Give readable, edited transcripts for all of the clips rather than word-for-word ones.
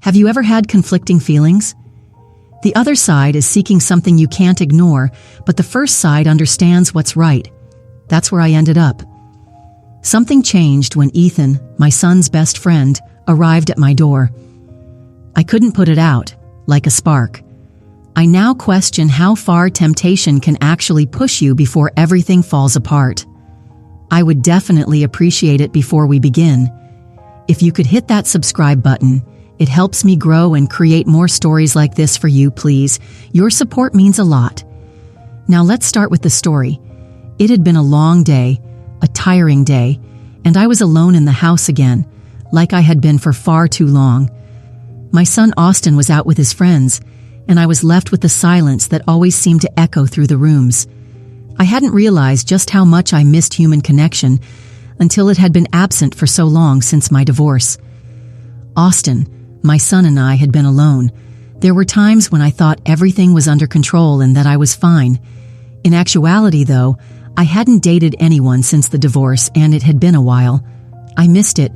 Have you ever had conflicting feelings? The other side is seeking something you can't ignore, but the first side understands what's right. That's where I ended up. Something changed when Ethan, my son's best friend, arrived at my door. I couldn't put it out, like a spark. I now question how far temptation can actually push you before everything falls apart. I would definitely appreciate it before we begin. If you could hit that subscribe button, it helps me grow and create more stories like this for you, please. Your support means a lot. Now let's start with the story. It had been a long day, a tiring day, and I was alone in the house again, like I had been for far too long. My son Austin was out with his friends, and I was left with the silence that always seemed to echo through the rooms. I hadn't realized just how much I missed human connection until it had been absent for so long since my divorce. Austin, my son, and I had been alone. There were times when I thought everything was under control and that I was fine. In actuality, though, I hadn't dated anyone since the divorce, and it had been a while. I missed it,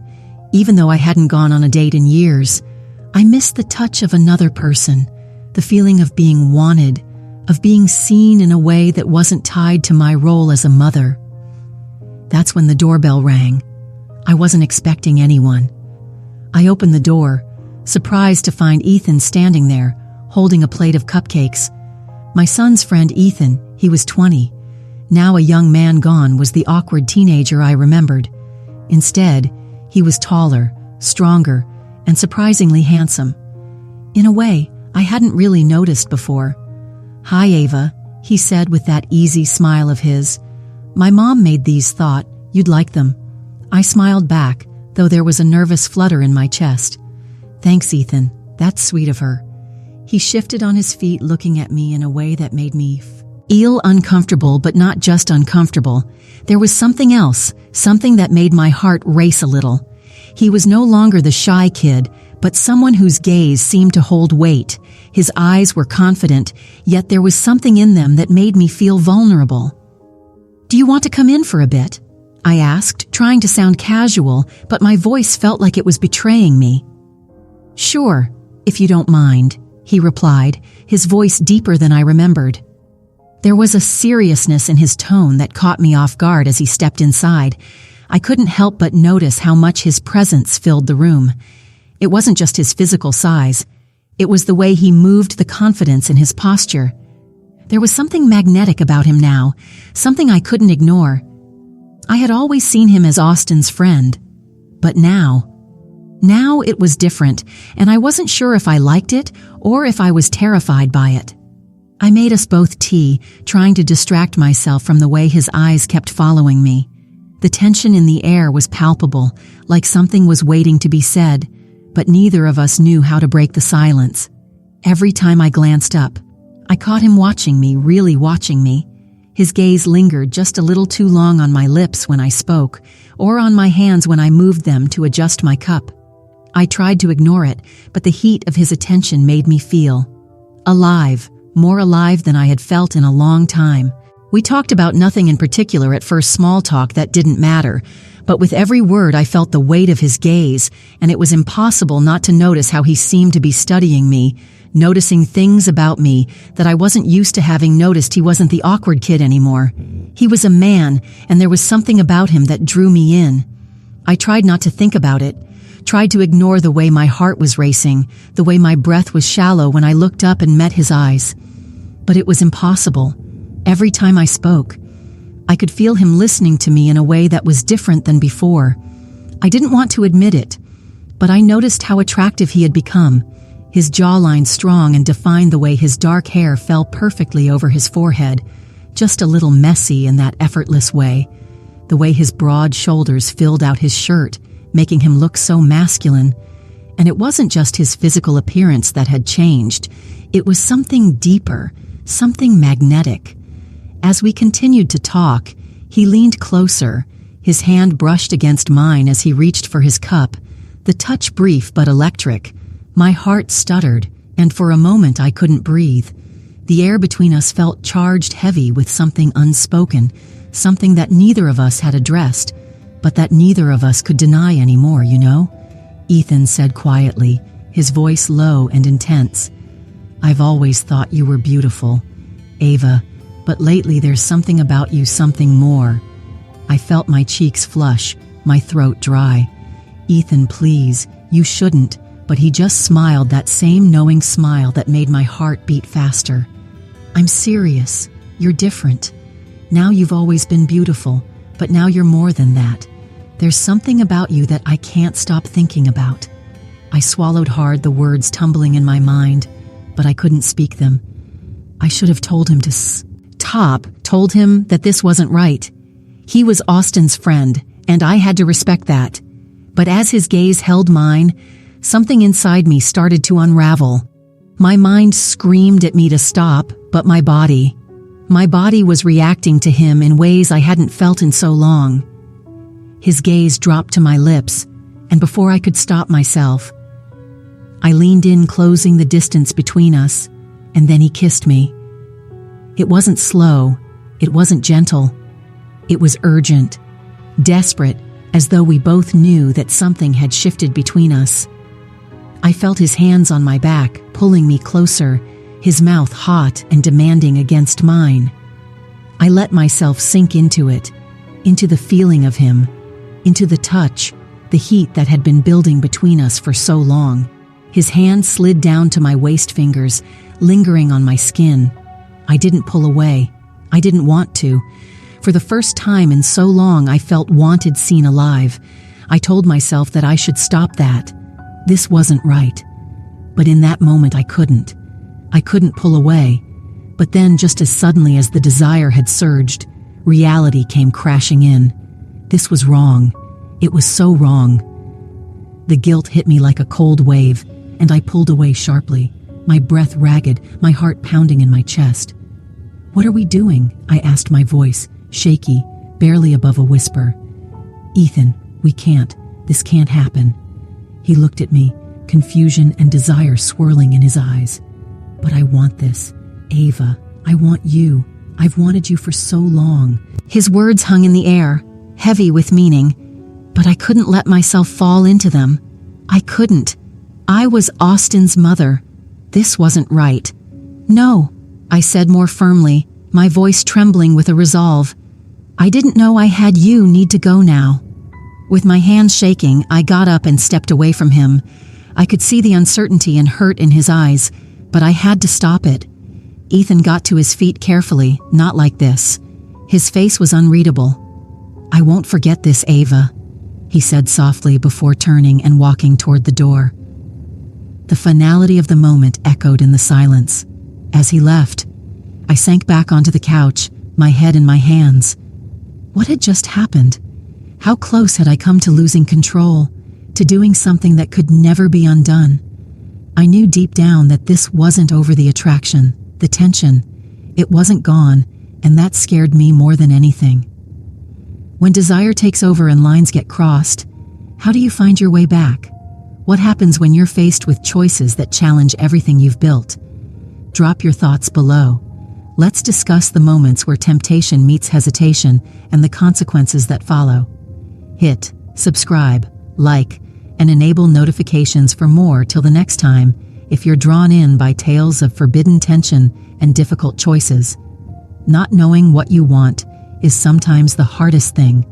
even though I hadn't gone on a date in years. I missed the touch of another person, the feeling of being wanted, of being seen in a way that wasn't tied to my role as a mother. That's when the doorbell rang. I wasn't expecting anyone. I opened the door, surprised to find Ethan standing there, holding a plate of cupcakes. My son's friend Ethan, he was 20. Now a young man gone, was the awkward teenager I remembered. Instead, he was taller, stronger, and surprisingly handsome. In a way, I hadn't really noticed before. "Hi, Ava," he said with that easy smile of his. "My mom made these, thought you'd like them." I smiled back, though there was a nervous flutter in my chest. "Thanks, Ethan. That's sweet of her." He shifted on his feet, looking at me in a way that made me feel uncomfortable, but not just uncomfortable. There was something else, something that made my heart race a little. He was no longer the shy kid, but someone whose gaze seemed to hold weight. His eyes were confident, yet there was something in them that made me feel vulnerable. "Do you want to come in for a bit?" I asked, trying to sound casual, but my voice felt like it was betraying me. "Sure, if you don't mind," he replied, his voice deeper than I remembered. There was a seriousness in his tone that caught me off guard as he stepped inside. I couldn't help but notice how much his presence filled the room. It wasn't just his physical size. It was the way he moved, the confidence in his posture. There was something magnetic about him now, something I couldn't ignore. I had always seen him as Austin's friend, but now it was different, and I wasn't sure if I liked it or if I was terrified by it. I made us both tea, trying to distract myself from the way his eyes kept following me. The tension in the air was palpable, like something was waiting to be said, but neither of us knew how to break the silence. Every time I glanced up, I caught him watching me, really watching me. His gaze lingered just a little too long on my lips when I spoke, or on my hands when I moved them to adjust my cup. I tried to ignore it, but the heat of his attention made me feel alive, more alive than I had felt in a long time. We talked about nothing in particular at first, small talk that didn't matter, but with every word I felt the weight of his gaze, and it was impossible not to notice how he seemed to be studying me, noticing things about me that I wasn't used to having noticed. He wasn't the awkward kid anymore. He was a man, and there was something about him that drew me in. I tried not to think about it, tried to ignore the way my heart was racing, the way my breath was shallow when I looked up and met his eyes. But it was impossible. Every time I spoke, I could feel him listening to me in a way that was different than before. I didn't want to admit it, but I noticed how attractive he had become. His jawline strong and defined, the way his dark hair fell perfectly over his forehead, just a little messy in that effortless way. The way his broad shoulders filled out his shirt, making him look so masculine. And it wasn't just his physical appearance that had changed. It was something deeper, something magnetic. As we continued to talk, he leaned closer, his hand brushed against mine as he reached for his cup, the touch brief but electric. My heart stuttered, and for a moment I couldn't breathe. The air between us felt charged, heavy with something unspoken, something that neither of us had addressed, but that neither of us could deny anymore, you know? Ethan said quietly, his voice low and intense. "I've always thought you were beautiful, Ava, but lately there's something about you, something more." I felt my cheeks flush, my throat dry. "Ethan, please, you shouldn't," but he just smiled, that same knowing smile that made my heart beat faster. "I'm serious. You're different. Now you've always been beautiful, but now you're more than that. There's something about you that I can't stop thinking about." I swallowed hard, the words tumbling in my mind, but I couldn't speak them. I should have told him to stop, told him that this wasn't right. He was Austin's friend, and I had to respect that. But as his gaze held mine, something inside me started to unravel. My mind screamed at me to stop, but my body was reacting to him in ways I hadn't felt in so long. His gaze dropped to my lips, and before I could stop myself, I leaned in, closing the distance between us, and then he kissed me. It wasn't slow, it wasn't gentle. It was urgent, desperate, as though we both knew that something had shifted between us. I felt his hands on my back, pulling me closer, his mouth hot and demanding against mine. I let myself sink into it, into the feeling of him, into the touch, the heat that had been building between us for so long. His hand slid down to my waist fingers, lingering on my skin. I didn't pull away. I didn't want to. For the first time in so long, I felt wanted, seen, alive. I told myself that I should stop that. This wasn't right. But in that moment, I couldn't. I couldn't pull away. But then, just as suddenly as the desire had surged, reality came crashing in. This was wrong. It was so wrong. The guilt hit me like a cold wave, and I pulled away sharply, my breath ragged, my heart pounding in my chest. "What are we doing?" I asked, my voice shaky, barely above a whisper. "Ethan, we can't. This can't happen." He looked at me, confusion and desire swirling in his eyes. "But I want this. Ava, I want you. I've wanted you for so long." His words hung in the air, heavy with meaning, but I couldn't let myself fall into them. I couldn't. I was Austin's mother. This wasn't right. "No," I said more firmly, my voice trembling with a resolve. "I didn't know I had you. Need to go now." With my hands shaking, I got up and stepped away from him. I could see the uncertainty and hurt in his eyes, but I had to stop it. Ethan got to his feet carefully, not like this. His face was unreadable. "I won't forget this, Ava," he said softly before turning and walking toward the door. The finality of the moment echoed in the silence. As he left, I sank back onto the couch, my head in my hands. What had just happened? How close had I come to losing control, to doing something that could never be undone? I knew deep down that this wasn't over, the attraction, the tension. It wasn't gone, and that scared me more than anything. When desire takes over and lines get crossed, how do you find your way back? What happens when you're faced with choices that challenge everything you've built? Drop your thoughts below. Let's discuss the moments where temptation meets hesitation and the consequences that follow. Hit subscribe, like, and enable notifications for more. Till the next time, if you're drawn in by tales of forbidden tension and difficult choices, not knowing what you want is sometimes the hardest thing